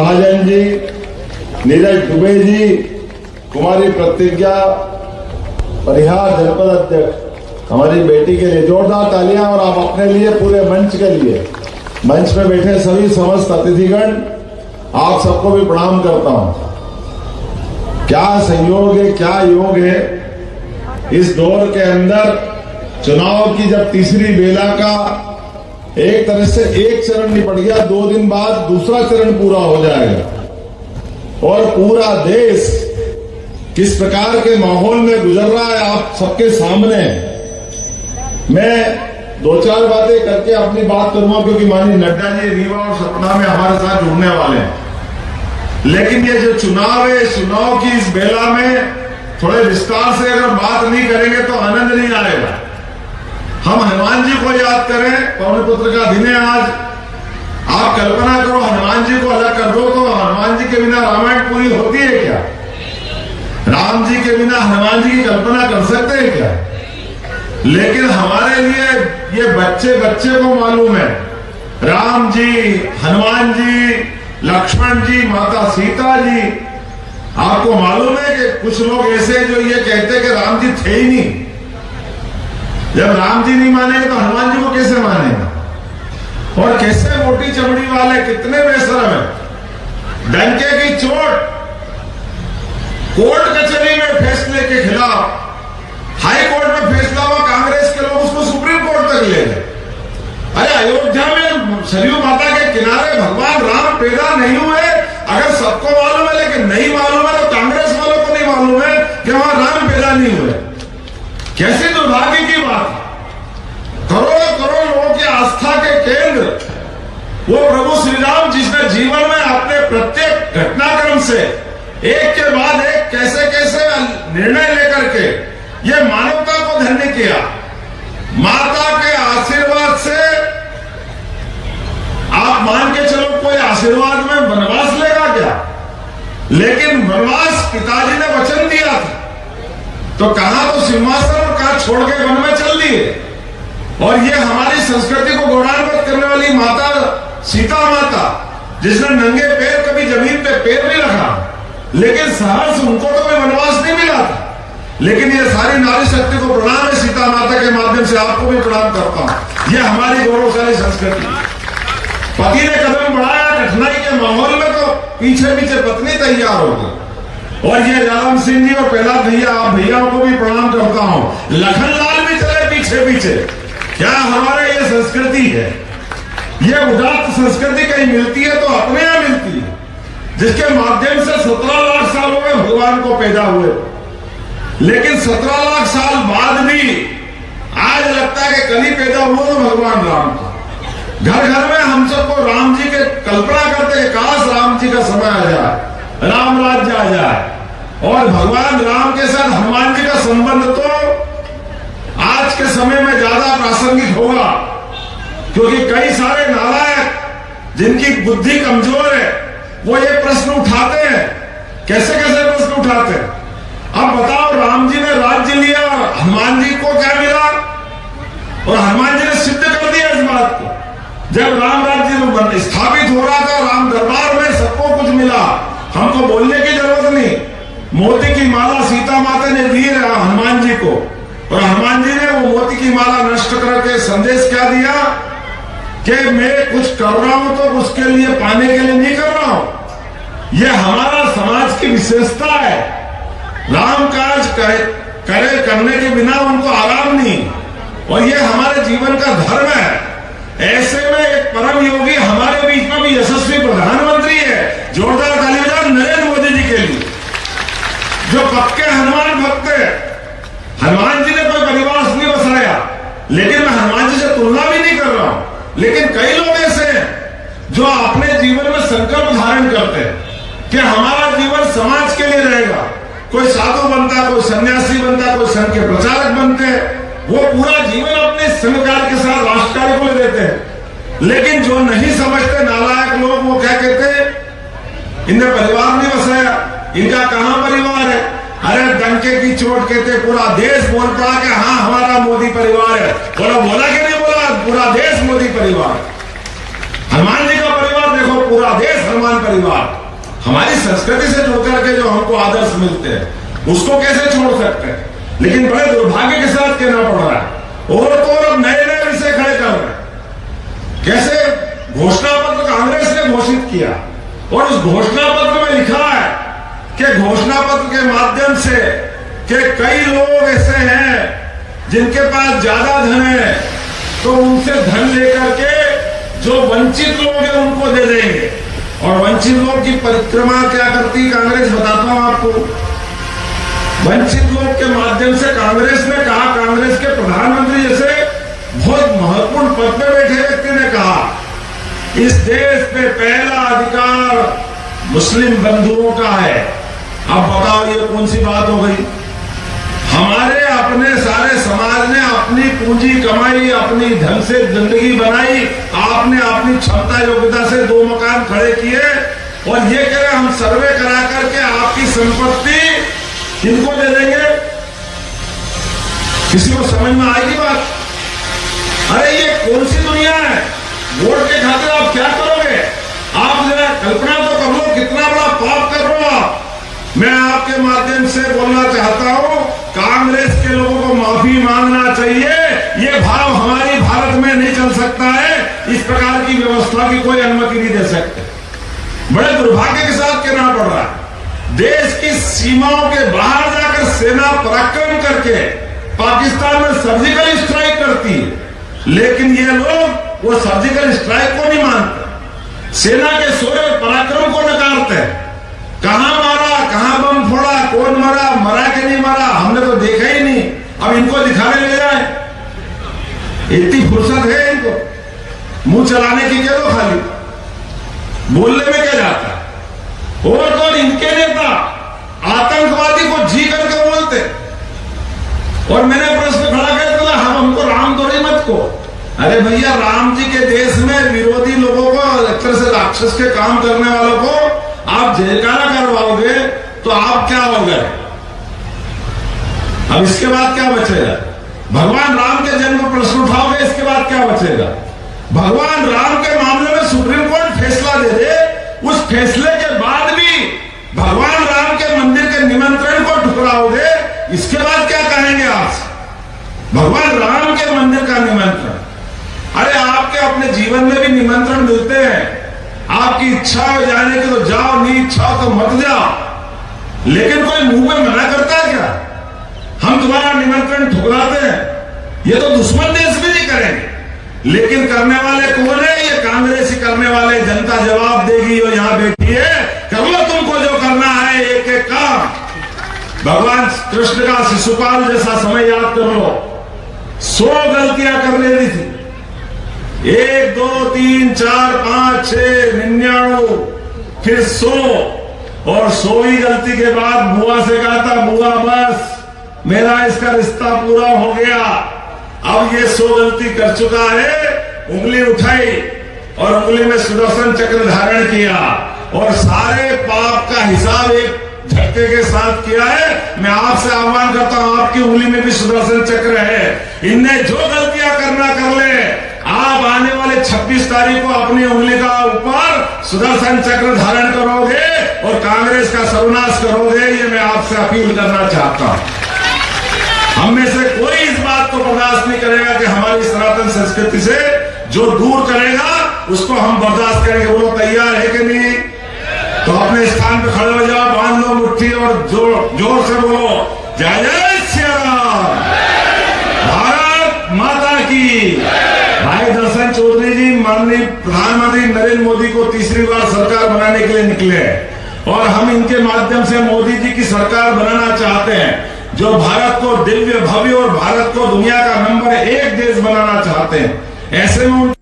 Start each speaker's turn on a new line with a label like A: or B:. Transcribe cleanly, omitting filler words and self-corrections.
A: महाजन जी, नीरज दुबे जी, कुमारी प्रतिज्ञा परिहार जनपद अध्यक्ष, हमारी बेटी के लिए जोरदार तालियां। और आप अपने लिए, पूरे मंच के लिए, मंच में बैठे सभी समस्त अतिथिगण, आप सबको भी प्रणाम करता हूं। क्या संयोग है, क्या योग है, इस दौर के अंदर चुनाव की जब तीसरी बेला का एक तरह से एक चरण निपट गया, 2 दिन बाद दूसरा चरण पूरा हो जाएगा और पूरा देश किस प्रकार के माहौल में गुजर रहा है आप सबके सामने। मैं 2-4 बातें करके अपनी बात करूंगा, क्योंकि माननीय नड्डा जी रीवा और सतना में हमारे साथ जुड़ने वाले हैं। लेकिन ये जो चुनाव है, चुनाव की इस बेला में थोड़े विस्तार से अगर बात नहीं करेंगे तो आनंद नहीं आएगा। हम हनुमान जी को याद करें, पवन पुत्र का दिन है आज। आप कल्पना करो, हनुमान जी को अलग कर दो तो हनुमान जी के बिना रामायण पूरी होती है क्या? राम जी के बिना हनुमान जी की कल्पना कर सकते हैं क्या? लेकिन हमारे लिए ये बच्चे बच्चे को मालूम है, राम जी, हनुमान जी, लक्ष्मण जी, माता सीता जी। आपको मालूम है कि कुछ लोग ऐसे जो ये कहते हैं कि राम जी थे ही नहीं। जब राम जी नहीं मानेंगे तो हनुमान जी को कैसे मानेंगे? और कैसे मोटी चमड़ी वाले, कितने बेशरम है। डंके की चोट, कोर्ट कचहरी में फैसले के खिलाफ हाई कोर्ट में फैसला हुआ, कांग्रेस के लोग उसको सुप्रीम कोर्ट तक ले गए। अरे अयोध्या में सरयू माता के किनारे भगवान राम पैदा नहीं हुए, अगर सबको मालूम है लेकिन नहीं मालूम है, तो कांग्रेस वालों को नहीं मालूम है कि वहां राम पैदा नहीं हुए। कैसी दुर्भाग्य की बात है। करोड़ों करोड़ लोगों की आस्था के केंद्र वो प्रभु श्री राम, जिसने जीवन में अपने प्रत्येक घटनाक्रम से एक के बाद एक कैसे कैसे निर्णय लेकर के ये मानवता को धन्य किया। माता के आशीर्वाद से आप मान के चलो, कोई आशीर्वाद में वनवास लेगा क्या? लेकिन वनवास पिताजी ने वचन दिया था, तो कहा तो सिंहासन और कहा छोड़ के वन में चल दिए। और ये हमारी संस्कृति को गौरवान्वित करने वाली माता सीता माता, जिसने नंगे पैर कभी जमीन पे पैर नहीं रखा, लेकिन सहर्ष उनको तो कोई वनवास नहीं मिला था। लेकिन ये सारी नारी शक्ति को प्रणाम है, सीता माता के माध्यम से आपको भी प्रणाम करता हूं। ये हमारी गौरवशाली संस्कृति। पति ने कदम बढ़ाया, कठिनाई के माहौल में तो पीछे पीछे पत्नी तैयार हो गई। और ये राम सिंह जी और प्रहलाद भैया, आप भैयाओं को भी प्रणाम करता हूं। लखनलाल भी चले पीछे पीछे। क्या हमारे ये संस्कृति है? ये उदात्त संस्कृति कहीं मिलती है तो अपने यहां मिलती है, जिसके माध्यम से 17 लाख सालों में भगवान को पैदा हुए। लेकिन 17 लाख साल बाद भी आज लगता है कि कल ही पैदा हुआ तो भगवान राम का। घर घर में हम सबको राम जी के कल्पना करते हैं, काश राम जी का समय आ जाए, राम राज्य आ जाए। और भगवान राम के साथ हनुमान जी का संबंध तो आज के समय में ज्यादा प्रासंगिक होगा, क्योंकि कई सारे नालायक जिनकी बुद्धि कमजोर है वो ये प्रश्न उठाते हैं। कैसे कैसे प्रश्न उठाते हैं? अब बताओ, राम जी ने राज्य लिया, हनुमान जी को क्या मिला? और हनुमान जी ने सिद्ध कर दिया इस बात को। जब राम राज्य स्थापित हो रहा था, राम दरबार में सबको कुछ मिला, हमको बोलने की जरूरत नहीं। मोती की माला सीता माता ने दी हनुमान जी को, और हनुमान जी ने वो मोती की माला नष्ट करके संदेश क्या दिया कि मैं कुछ कर रहा हूं तो उसके लिए पाने के लिए नहीं कर रहा हूं। यह हमारा समाज की विशेषता है। राम काज करे करने के बिना उनको आराम नहीं, और यह हमारे जीवन का धर्म है। ऐसे में एक परम योगी हमारे बीच में भी यशस्वी प्रधानमंत्री है। जोरदार ताली बजाओ नरेंद्र मोदी जी के लिए, जो पक्के हनुमान भक्त है। हनुमान जी ने कोई परिवार नहीं बसाया, लेकिन मैं हनुमान जी से तुलना भी नहीं कर रहा हूं। लेकिन कई लोग ऐसे हैं जो अपने जीवन में संकल्प धारण करते हैं कि हमारा जीवन समाज के लिए रहेगा। कोई साधु बनता है, कोई सन्यासी बनता है, कोई संघ के प्रचारक बनते हैं। वो पूरा जीवन अपने संघ कार्य के साथ राष्ट्र कार्य को देते हैं। लेकिन जो नहीं समझते नालायक लोग, वो क्या कहते हैं, इन्हें परिवार नहीं बसाया, इनका कहां परिवार है? अरे डंके की चोट कहते पूरा देश बोल पड़ा कि हाँ हमारा मोदी परिवार है। बोला कि नहीं बोला? पूरा देश मोदी परिवार। हनुमान जी का परिवार देखो, पूरा देश मुसलमान परिवार हमारी संस्कृति से जुड़ करके जो हमको आदर्श मिलते हैं उसको कैसे छोड़ सकते हैं? लेकिन बड़े दुर्भाग्य के साथ कहना पड़ रहा है और तो और अब नए नए विषय खड़े कर रहे हैं। कैसे घोषणा पत्र कांग्रेस ने घोषित किया और उस घोषणा पत्र में लिखा है कि घोषणा पत्र के माध्यम से कि कई लोग ऐसे हैं जिनके पास ज्यादा धन है तो उनसे धन लेकर के जो वंचित लोग हैं उनको दे देंगे। और वंचित लोग की परिक्रमा क्या करती कांग्रेस, बताता हूं आपको। वंचित लोग के माध्यम से कांग्रेस ने कहा, कांग्रेस के प्रधानमंत्री जैसे बहुत महत्वपूर्ण पद पे बैठे व्यक्ति ने कहा, इस देश पे पहला अधिकार मुस्लिम बंधुओं का है। अब बताओ ये कौन सी बात हो गई? हमारे अपने सारे समाज ने अपनी पूंजी कमाई, अपनी धन से जिंदगी बनाई, आपने अपनी क्षमता योग्यता से 2 मकान खड़े किए और ये कह रहे हम सर्वे करा करके आपकी संपत्ति किनको दे देंगे? किसी को समझ में आएगी बात? अरे ये कौन सी दुनिया है? वोट के खातिर आप क्या करोगे? आप जरा कल्पना तो कर लो कितना बड़ा पाप कर रहे हो आप। मैं आपके माध्यम से बोलना चाहता हूं, कांग्रेस के लोगों को माफी मांगना चाहिए। ये भाव हमारी भारत में नहीं चल सकता है। इस प्रकार की व्यवस्था की कोई अनुमति नहीं दे सकते। बड़े दुर्भाग्य के साथ कहना पड़ रहा है, देश की सीमाओं के बाहर जाकर सेना पराक्रम करके पाकिस्तान में सर्जिकल स्ट्राइक करती है, लेकिन ये लोग वो सर्जिकल स्ट्राइक को नहीं मानते, सेना के शौर्य पराक्रम को नकारते हैं। कहां मारा, कहां बम फोड़ा, कौन मरा, मरा कि नहीं मरा, हमने तो देखा ही नहीं। अब इनको दिखाने ले जाए, इतनी फुर्सत है इनको? मुंह चलाने की क्या दो, खाली बोलने में क्या जाता है। और तो इनके नेता आतंकवादी को जी करके बोलते। और मैंने प्रश्न खड़ा कर दिया, हम हमको राम दो मत को। अरे भैया, राम जी के देश में विरोधी लोगों को, एक तरह से राक्षस के काम करने वालों को आप जयकारा करवाओगे तो आप क्या होगे? अब इसके बाद क्या बचेगा? भगवान राम के जन्म पर प्रश्न उठाओगे, इसके बाद क्या बचेगा? भगवान राम के मामले में सुप्रीम कोर्ट फैसला दे दे, उस फैसले के बाद भी भगवान राम के मंदिर के निमंत्रण को ठुकराओगे, इसके बाद क्या कहेंगे आप? भगवान राम के मंदिर का निमंत्रण, अरे आपके अपने जीवन में भी निमंत्रण मिलते हैं। आपकी इच्छा हो जाने की तो जाओ, नहीं इच्छा हो तो मत जाओ। लेकिन कोई मुंह में मना करता है क्या? हम तुम्हारा निमंत्रण ठुकराते हैं, ये तो दुश्मन देश भी नहीं करेंगे। लेकिन करने वाले कौन है? ये कांग्रेस ही करने वाले। जनता जवाब देगी, और यहां बैठी है, कर लो तुमको जो करना है एक एक काम। भगवान कृष्ण का शिशुपाल जैसा समय याद कर लो, 100 गलतियां कर लेनी थी, 1 2 3 4 5 6 99 फिर 100, और 100वीं गलती के बाद बुआ से कहा था, बुआ बस मेरा इसका रिश्ता पूरा हो गया। अब ये 100 गलती कर चुका है, उंगली उठाई और उंगली में सुदर्शन चक्र धारण किया और सारे पाप का हिसाब एक झटके के साथ किया है। मैं आपसे आह्वान करता हूं, आपकी उंगली में भी सुदर्शन चक्र है। इनने जो गलतियां करना कर ले, आप आने वाले 26 तारीख को अपनी उंगली का ऊपर सुदर्शन चक्र धारण करोगे और कांग्रेस का सर्वनाश करोगे। ये मैं आपसे अपील करना चाहता हूं। हम में से कोई इस बात को बर्दाश्त नहीं करेगा कि हमारी सनातन संस्कृति से जो दूर करेगा उसको हम बर्दाश्त करेंगे। वो लोग तैयार है कि नहीं? तो अपने स्थान पे खड़े हो जाओ, बांध लो मुट्ठी और जोर से बोलो, जय जय श्री राम, भारत माता की। भाई दर्शन चौधरी जी माननीय प्रधानमंत्री नरेंद्र मोदी को तीसरी बार सरकार बनाने के लिए निकले हैं और हम इनके माध्यम से मोदी जी की सरकार बनाना चाहते हैं, जो भारत को दिव्य भव्य और भारत को दुनिया का नंबर 1 देश बनाना चाहते हैं। ऐसे में